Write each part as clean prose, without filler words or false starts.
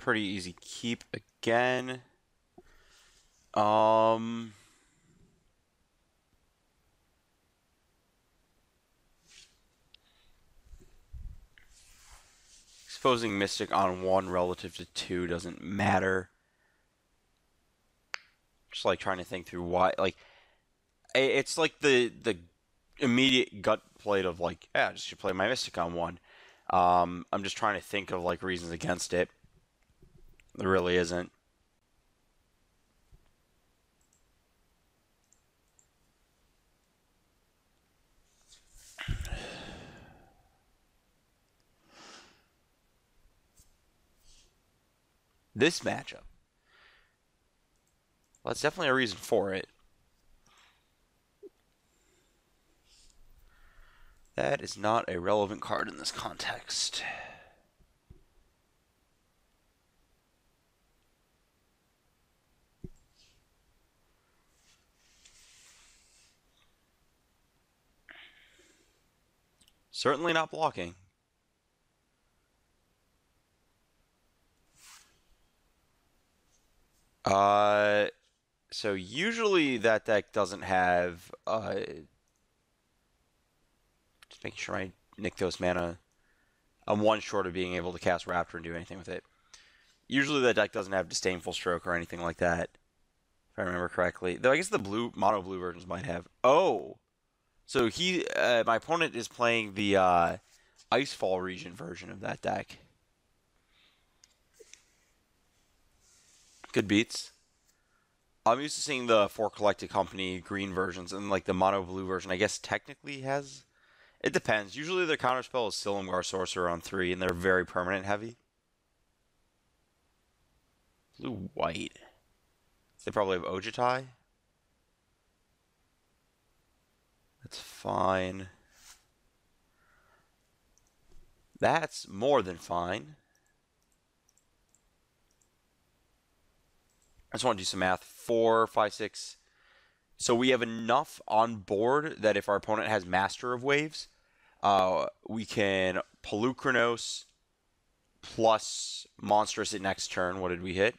pretty easy keep again. Um, exposing Mystic on 1 relative to 2 doesn't matter. Just like trying to think through why. Like, it's like the immediate gut plate of like, yeah, I just should play my Mystic on 1. I'm just trying to think of like reasons against it. There really isn't. This matchup. Well, that's definitely a reason for it. That is not a relevant card in this context. Certainly not blocking. So usually that deck doesn't have, just making sure I Nykthos mana. I'm 1 short of being able to cast Raptor and do anything with it. Usually that deck doesn't have Disdainful Stroke or anything like that, if I remember correctly. Though I guess the mono blue versions might have. Oh! So my opponent is playing the Icefall region version of that deck. Good beats. I'm used to seeing the For Collected Company green versions, and like the mono blue version, I guess technically has. It depends. Usually their counterspell is Silumgar Sorcerer on 3, and they're very permanent heavy. Blue white. They probably have Ojitai. That's fine. That's more than fine. I just want to do some math. 4, 5, 6. So we have enough on board that if our opponent has Master of Waves, we can Pelucranos plus Monstrous at next turn. What did we hit?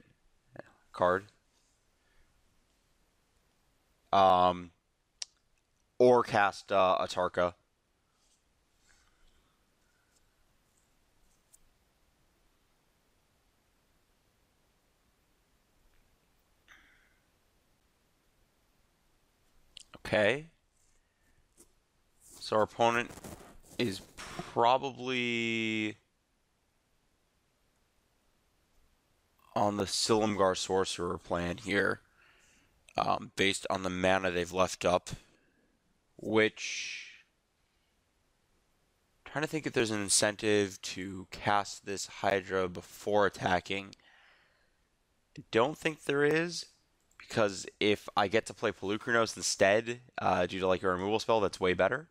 Card. Or cast Atarka. Okay. So our opponent is probably on the Silumgar Sorcerer plan here, based on the mana they've left up, which... I'm trying to think if there's an incentive to cast this Hydra before attacking. I don't think there is, because if I get to play Pelucranos instead, due to like a removal spell, that's way better.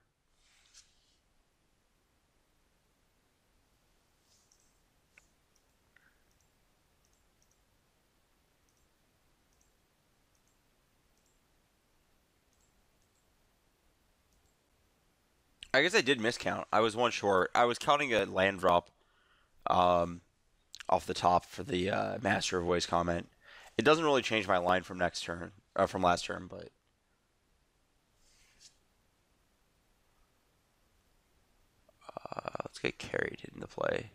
I guess I did miscount. I was 1 short. I was counting a land drop off the top for the Master of Ways comment. It doesn't really change my line from next turn, from last turn, but let's get carried into play.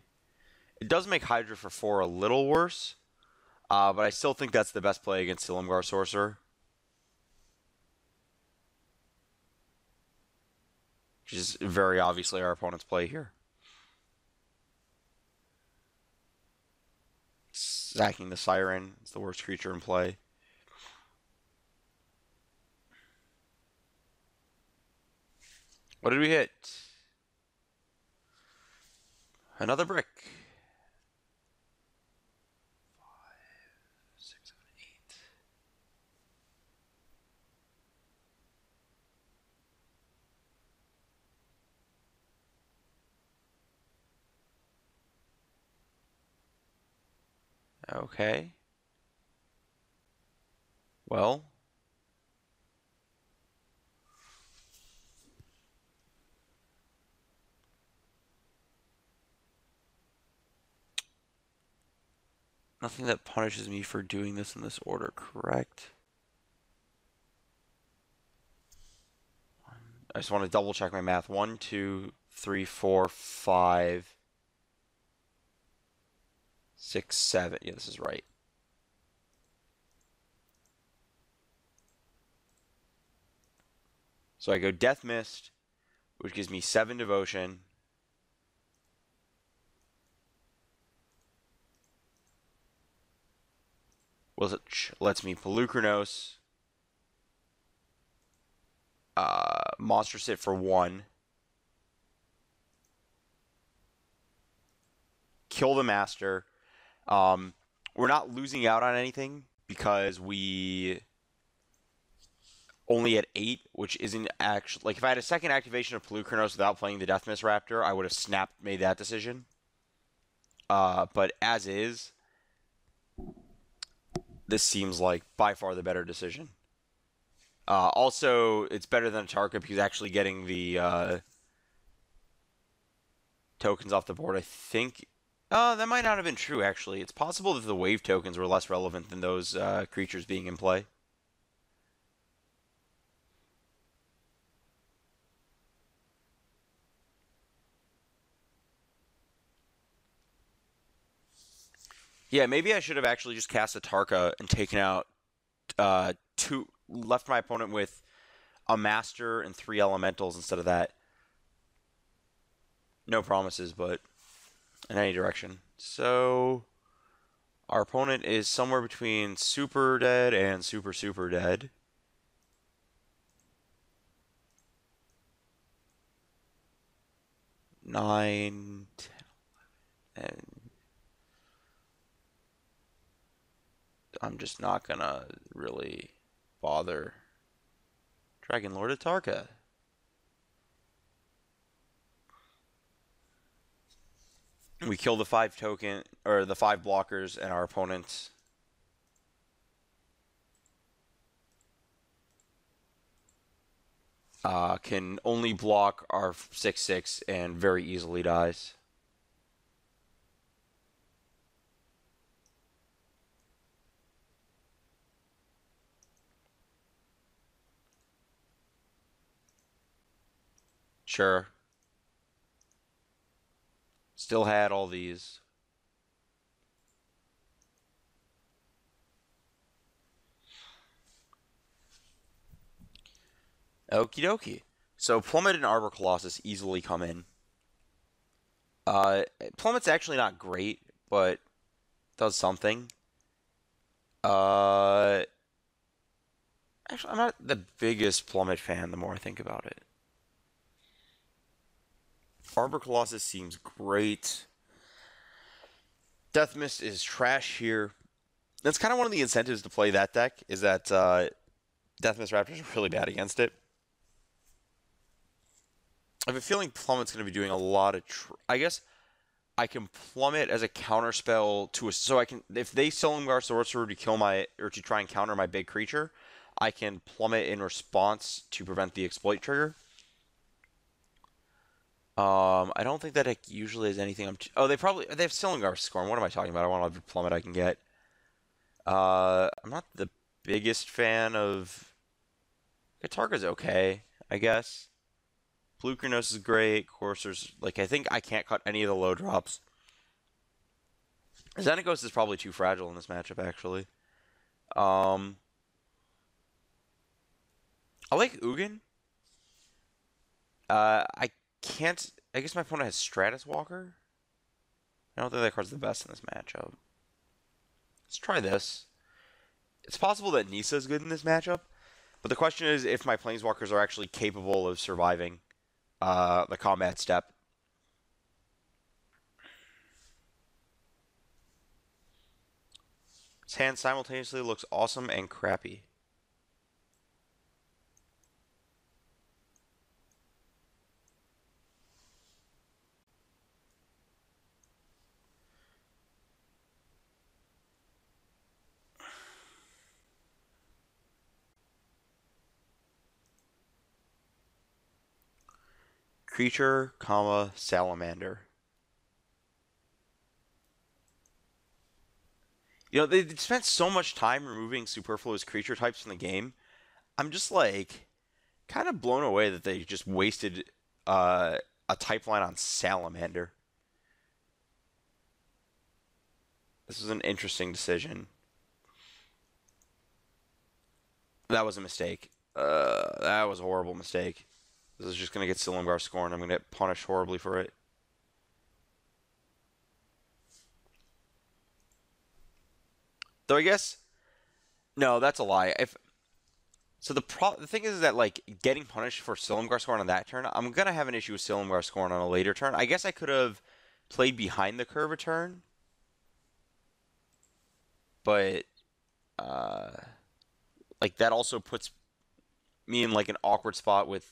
It does make Hydra for 4 a little worse, but I still think that's the best play against Silumgar Sorcerer. Which is very obviously our opponent's play here. Sacking the Siren is the worst creature in play. What did we hit? Another brick. 5, 6, 7, 8. Okay. Well. Nothing that punishes me for doing this in this order, correct? I just want to double check my math. 1, 2, 3, 4, 5, 6, 7. Yeah, this is right. So I go Death Mist, which gives me 7 devotion. Which lets me Pelucranos. Monster Sit for 1. Kill the Master. We're not losing out on anything because we only at 8, which isn't actually... Like, if I had a second activation of Pelucranos without playing the Death Mist Raptor, I would have made that decision. But as is, this seems like by far the better decision. Also, it's better than a Tarka because actually getting the tokens off the board, I think... that might not have been true, actually. It's possible that the wave tokens were less relevant than those creatures being in play. Yeah, maybe I should have actually just cast a Tarka and taken out left my opponent with a Master and 3 Elementals instead of that. No promises, but in any direction. So, our opponent is somewhere between super dead and super, super dead. Nine, 10, and I'm just not gonna really bother. Dragon Lord Atarka. We kill the 5 token or the 5 blockers, and our opponent can only block our 6/6 and very easily dies. Sure. Still had all these. Okie dokie. So Plummet and Arbor Colossus easily come in. Plummet's actually not great, but does something. Actually, I'm not the biggest Plummet fan the more I think about it. Arbor Colossus seems great. Death Mist is trash here. That's kind of one of the incentives to play that deck, is that Death Mist Raptors are really bad against it. I have a feeling Plummet's going to be doing a lot of... I guess I can Plummet as a counterspell to a... So I can... If they Silumgar Sorcerer to kill my... Or to try and counter my big creature, I can Plummet in response to prevent the exploit trigger. I don't think that it usually has anything... Oh, they have Silumgar Scorn. What am I talking about? I want to Plummet I can get. I'm not the biggest fan of... Katarga's okay, I guess. Pelucranos is great. Courser's... Like, I think I can't cut any of the low drops. Xenagos is probably too fragile in this matchup, actually. I like Ugin. I can't... I guess my opponent has Stratus Walker. I don't think that card's the best in this matchup. Let's try this. It's possible that Nisa is good in this matchup, but the question is if my Planeswalkers are actually capable of surviving the combat step. His hand simultaneously looks awesome and crappy. Creature, comma, salamander. You know, they spent so much time removing superfluous creature types from the game. I'm just like kind of blown away that they just wasted a type line on Salamander. This was an interesting decision. That was a mistake. That was a horrible mistake. This is just going to get Silumgar scorned. I'm going to get punished horribly for it. Though I guess no, that's a lie. If so, the thing is that like getting punished for Silumgar scorn on that turn, I'm gonna have an issue with Silumgar scorn on a later turn. I guess I could have played behind the curve a turn, but uh, like that also puts me in like an awkward spot with.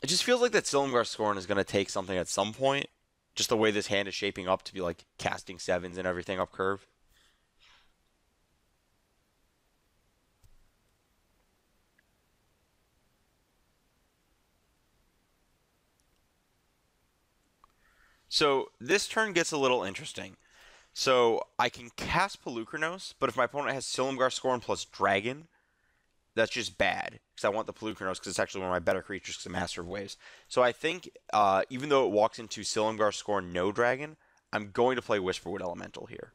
It just feels like that Silumgar scorn is gonna take something at some point. Just the way this hand is shaping up to be like casting sevens and everything up curve. So this turn gets a little interesting. So I can cast Pelucranos, but if my opponent has Silumgar Scorn plus Dragon, that's just bad. Because I want the Pelucranos because it's actually one of my better creatures because it's a Master of Waves. So I think even though it walks into Silumgar Scorn no Dragon, I'm going to play Whisperwood Elemental here.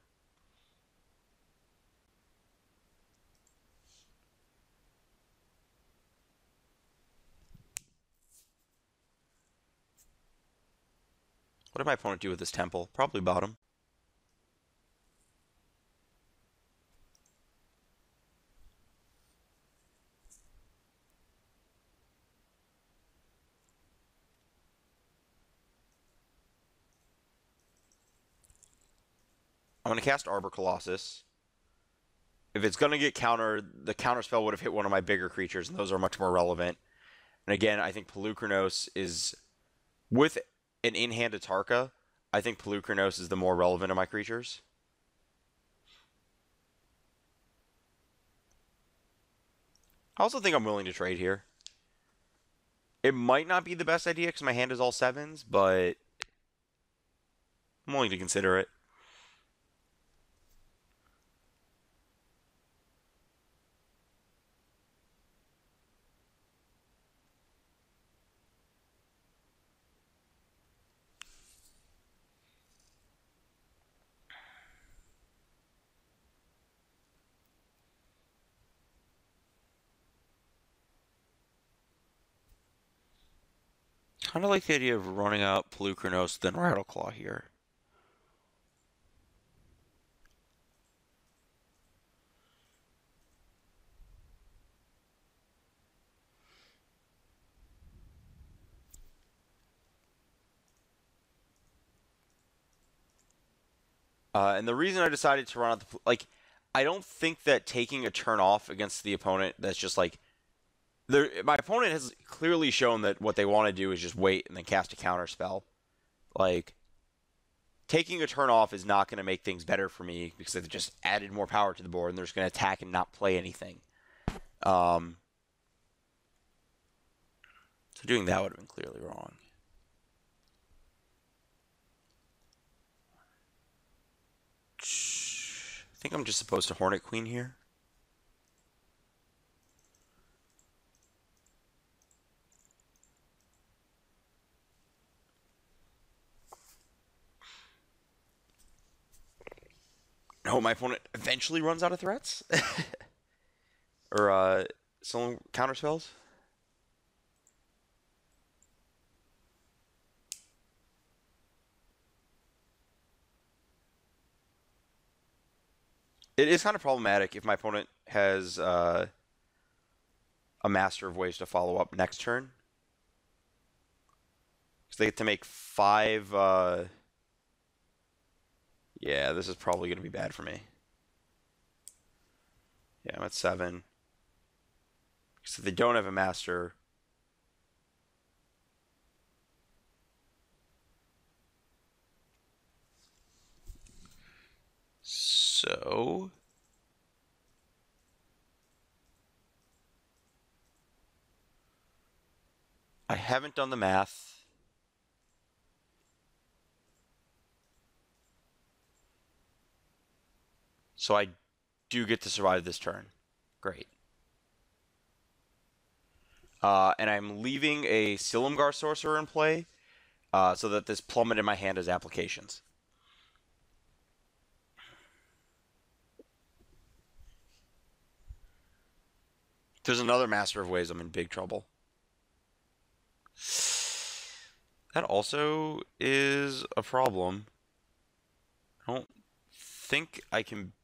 What did my opponent do with this Temple? Probably bottom. I'm going to cast Arbor Colossus. If it's going to get countered, the counter spell would have hit one of my bigger creatures, and those are much more relevant. And again, I think Pelucranos is, with an in-hand Atarka, I think Pelucranos is the more relevant of my creatures. I also think I'm willing to trade here. It might not be the best idea because my hand is all sevens, but I'm willing to consider it. Kind of like the idea of running out Pelucranos, then Rattleclaw here. And the reason I decided to run out the like, I don't think that taking a turn off against the opponent that's just like my opponent has clearly shown that what they want to do is just wait and then cast a counter spell. Like taking a turn off is not going to make things better for me because they've just added more power to the board and they're just going to attack and not play anything. So doing that would have been clearly wrong. I think I'm just supposed to Hornet Queen here. No, my opponent eventually runs out of threats. Or some counter spells. It is kind of problematic if my opponent has a Master of Waves to follow up next turn. Because they get to make 5... yeah, this is probably going to be bad for me. Yeah, I'm at 7. So if they don't have a Master... So... I haven't done the math. So I do get to survive this turn. Great. And I'm leaving a Silumgar Sorcerer in play so that this plummet in my hand has applications. If there's another Master of Waves, I'm in big trouble. That also is a problem. I don't think I can...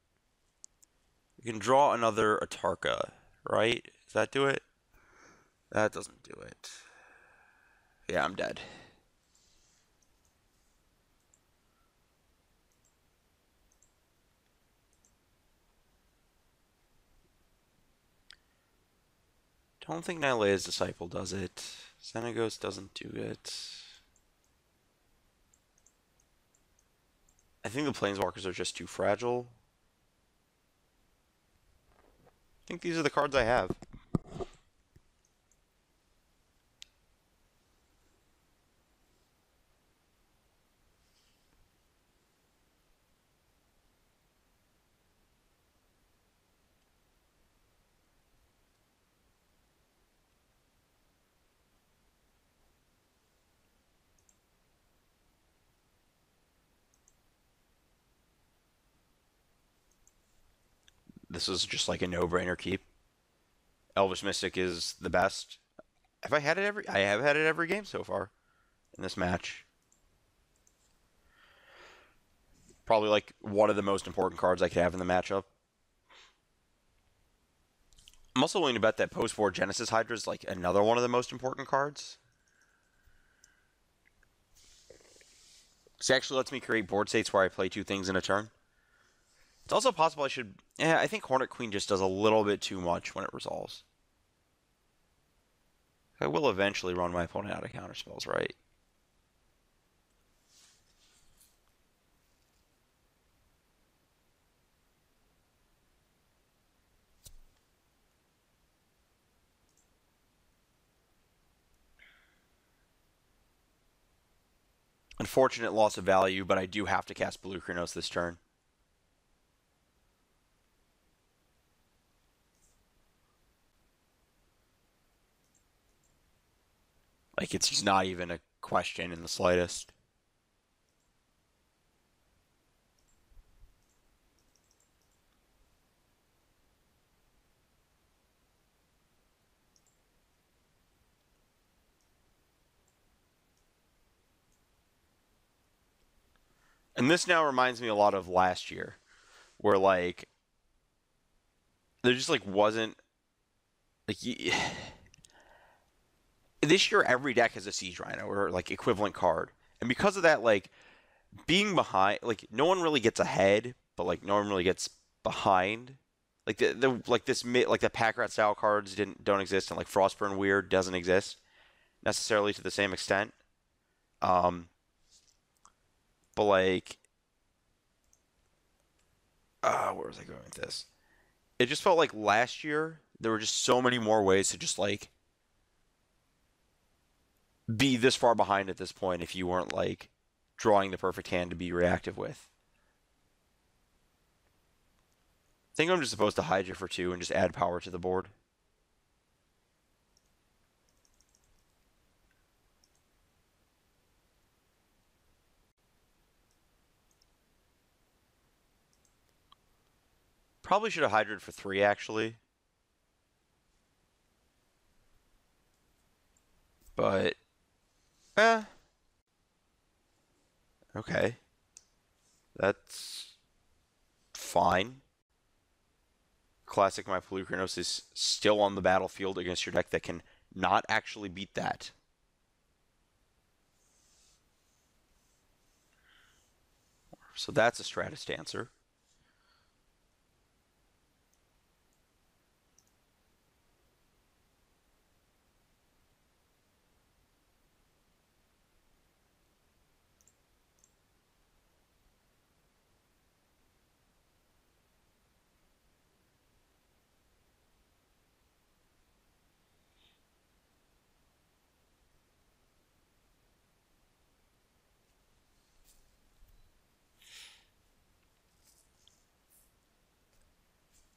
You can draw another Atarka, right? Does that do it? That doesn't do it. Yeah, I'm dead. Don't think Nylea's Disciple does it. Xenagos doesn't do it. I think the Planeswalkers are just too fragile. I think these are the cards I have. This is just like a no-brainer keep. Elvish Mystic is the best. Have I had it every? I have had it every game so far in this match. Probably like one of the most important cards I could have in the matchup. I'm also willing to bet that post-war Genesis Hydra is like another one of the most important cards. This actually lets me create board states where I play two things in a turn. It's also possible I should... I think Hornet Queen just does a little bit too much when it resolves. I will eventually run my opponent out of counterspells, right? Unfortunate loss of value, but I do have to cast Blue Krynos this turn. Like, it's just not even a question in the slightest. And this now reminds me a lot of last year, where, like, there just, like, wasn't... Like, this year, every deck has a Siege Rhino, or, like, equivalent card. And because of that, like, being behind... Like, no one really gets ahead, but, like, no one really gets behind. Like, the Pack Rat style cards don't exist, and, like, Frostburn Weird doesn't exist, necessarily to the same extent. But, like... where was I going with this? It just felt like last year there were just so many more ways to just like be this far behind at this point if you weren't like drawing the perfect hand to be reactive with. I think I'm just supposed to Hydra for 2 and just add power to the board. Probably should have Hydra'd for 3 actually. But okay. That's fine. Classic My Pelucranos is still on the battlefield against your deck that can not actually beat that. So that's a Stratus Dancer.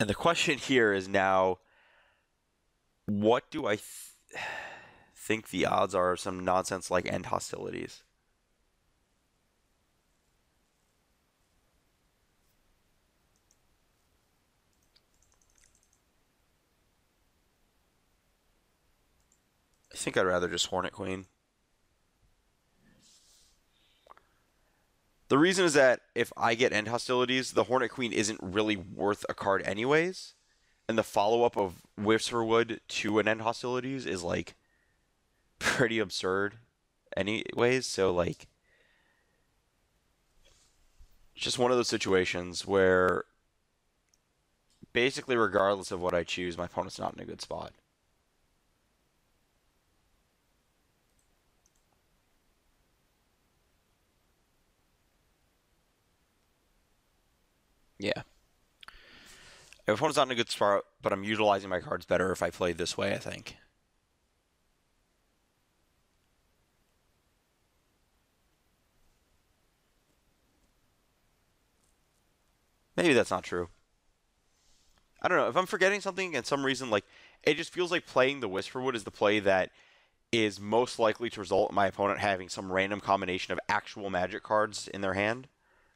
And the question here is now, what do I think the odds are of some nonsense like end hostilities? I think I'd rather just Hornet Queen. The reason is that if I get end hostilities, the Hornet Queen isn't really worth a card anyways. And the follow-up of Whisperwood to an end hostilities is like pretty absurd anyways. So like it's just one of those situations where basically regardless of what I choose, my opponent's not in a good spot. Yeah. If opponent's not in a good spot, but I'm utilizing my cards better if I play this way, I think. Maybe that's not true. I don't know. If I'm forgetting something and some reason, like, it just feels like playing the Whisperwood is the play that is most likely to result in my opponent having some random combination of actual magic cards in their hand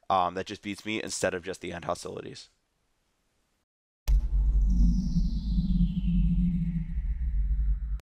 that just beats me instead of just the end hostilities.